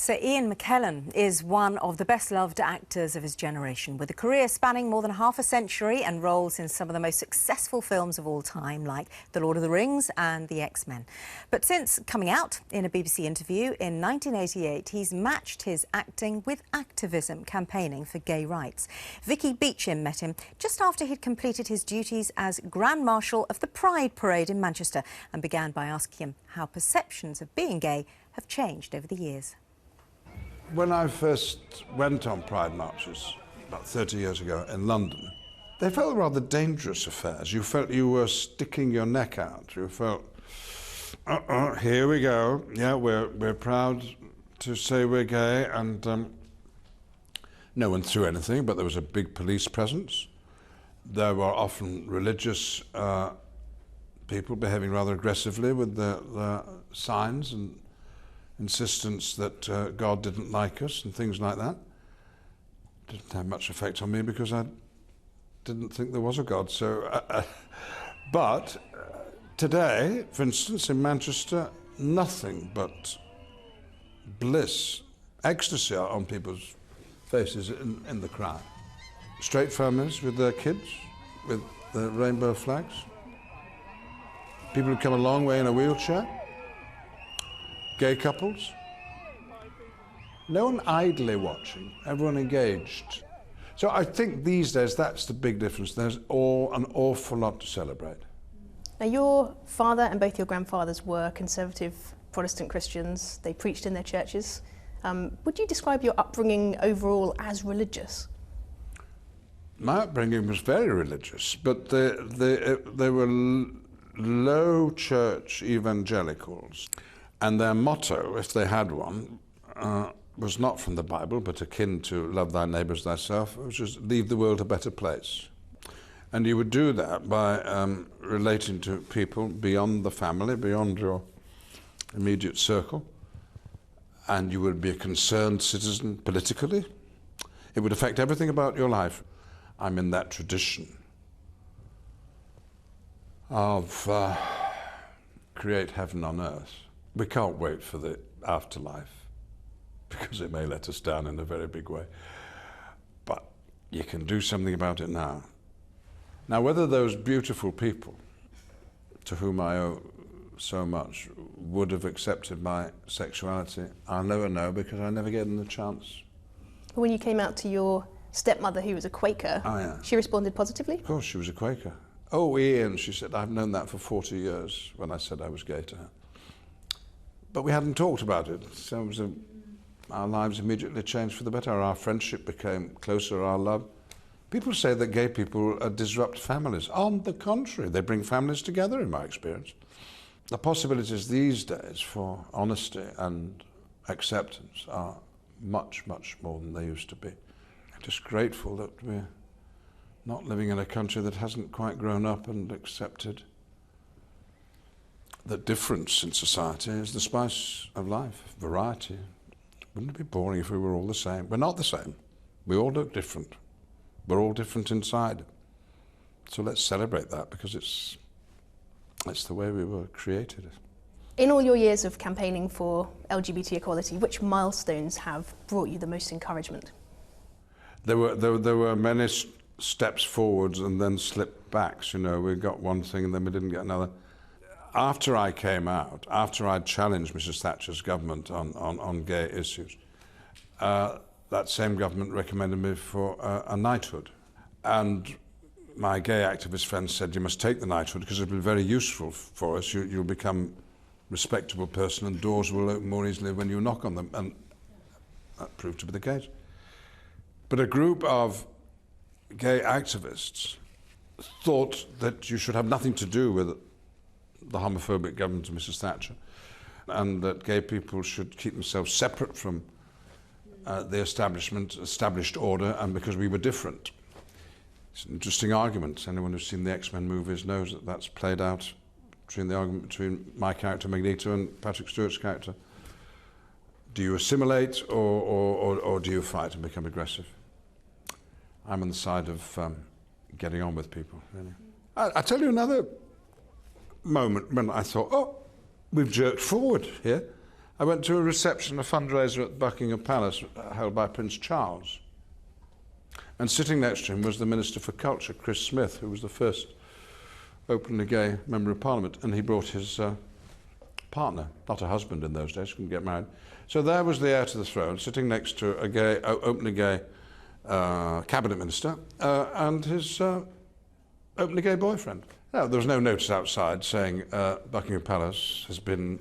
Sir Ian McKellen is one of the best-loved actors of his generation, with a career spanning more than half a century and roles in some of the most successful films of all time, like The Lord of the Rings and The X-Men. But since coming out in a BBC interview in 1988, he's matched his acting with activism, campaigning for gay rights. Vicky Beeching met him just after he'd completed his duties as Grand Marshal of the Pride Parade in Manchester and began by asking him how perceptions of being gay have changed over the years. When I first went on Pride marches, about 30 years ago in London, they felt rather dangerous affairs. You felt you were sticking your neck out. You felt, here we go. Yeah, we're proud to say we're gay, and no one threw anything, but there was a big police presence. There were often religious people behaving rather aggressively with the signs and insistence that God didn't like us and things like that. Didn't have much effect on me because I didn't think there was a God. But today, for instance, in Manchester, nothing but bliss, ecstasy on people's faces in the crowd. Straight families with their kids, with the rainbow flags. People who come a long way in a wheelchair. Gay couples. No one idly watching, everyone engaged. So I think these days that's the big difference. There's an awful lot to celebrate. Now, your father and both your grandfathers were conservative Protestant Christians. They preached in their churches. Would you describe your upbringing overall as religious? My upbringing was very religious, but they were low church evangelicals. And their motto, if they had one, was not from the Bible, but akin to love thy neighbour as thyself, which is leave the world a better place. And you would do that by relating to people beyond the family, beyond your immediate circle, and you would be a concerned citizen politically. It would affect everything about your life. I'm in that tradition of create heaven on earth. We can't wait for the afterlife because it may let us down in a very big way. But you can do something about it now. Now, whether those beautiful people to whom I owe so much would have accepted my sexuality, I'll never know because I never gave them the chance. When you came out to your stepmother, who was a Quaker, she responded positively? Of course, she was a Quaker. Oh, Ian, she said, I've known that for 40 years when I said I was gay to her. But we hadn't talked about it, so our lives immediately changed for the better. Our friendship became closer, our love. People say that gay people disrupt families. On the contrary, they bring families together, in my experience. The possibilities these days for honesty and acceptance are much, much more than they used to be. I'm just grateful that we're not living in a country that hasn't quite grown up and accepted that difference in society is the spice of life, variety. Wouldn't it be boring if we were all the same? We're not the same. We all look different. We're all different inside. So let's celebrate that because it's the way we were created. In all your years of campaigning for LGBT equality, which milestones have brought you the most encouragement? There were many steps forwards and then slip backs. You know, we got one thing and then we didn't get another. After I came out, after I'd challenged Mrs. Thatcher's government on gay issues, that same government recommended me for a knighthood. And my gay activist friends said, you must take the knighthood because it'll be very useful for us. You'll become a respectable person and doors will open more easily when you knock on them. And that proved to be the case. But a group of gay activists thought that you should have nothing to do with the homophobic government of Mrs. Thatcher, and that gay people should keep themselves separate from the established order, and because we were different. It's an interesting argument. Anyone who's seen the X-Men movies knows that that's played out between the argument between my character Magneto and Patrick Stewart's character. Do you assimilate or do you fight and become aggressive? I'm on the side of getting on with people, really. I'll tell you another moment when I thought, oh, we've jerked forward here. I went to a reception, a fundraiser at Buckingham Palace held by Prince Charles. And sitting next to him was the Minister for Culture, Chris Smith, who was the first openly gay Member of Parliament, and he brought his partner, not a husband in those days, couldn't get married. So there was the heir to the throne, sitting next to a gay, openly gay cabinet minister and his openly gay boyfriend. Now, there was no notice outside saying Buckingham Palace has been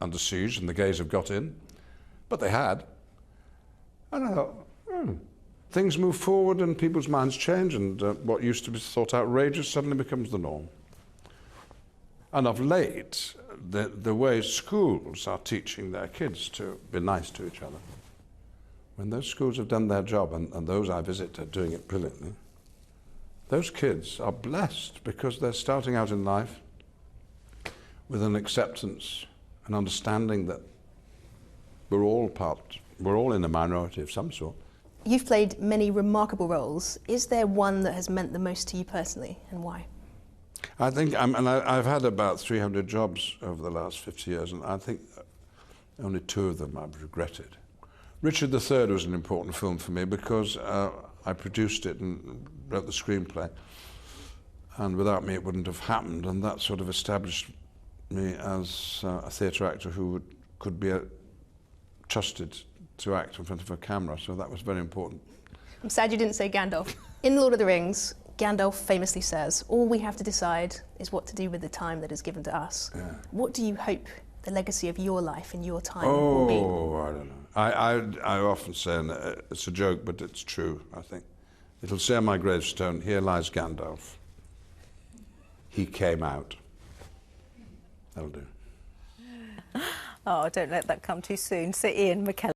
under siege and the gays have got in, but they had. And I thought, things move forward and people's minds change, and what used to be thought outrageous suddenly becomes the norm. And of late, the way schools are teaching their kids to be nice to each other, when those schools have done their job, and those I visit are doing it brilliantly, those kids are blessed because they're starting out in life with an acceptance, an understanding that we're all in a minority of some sort. You've played many remarkable roles. Is there one that has meant the most to you personally, and why? I think, I've had about 300 jobs over the last 50 years, and I think only 2 of them I've regretted. Richard III was an important film for me because I produced it and wrote the screenplay, and without me it wouldn't have happened, and that sort of established me as a theatre actor who could be trusted to act in front of a camera, so that was very important. I'm sad you didn't say Gandalf. In Lord of the Rings, Gandalf famously says, all we have to decide is what to do with the time that is given to us. Yeah. What do you hope the legacy of your life and your time will be? Oh, I don't know. I often say, and it's a joke, but it's true, I think. It'll say on my gravestone, here lies Gandalf. He came out. That'll do. Oh, don't let that come too soon. Sir Ian McKellen.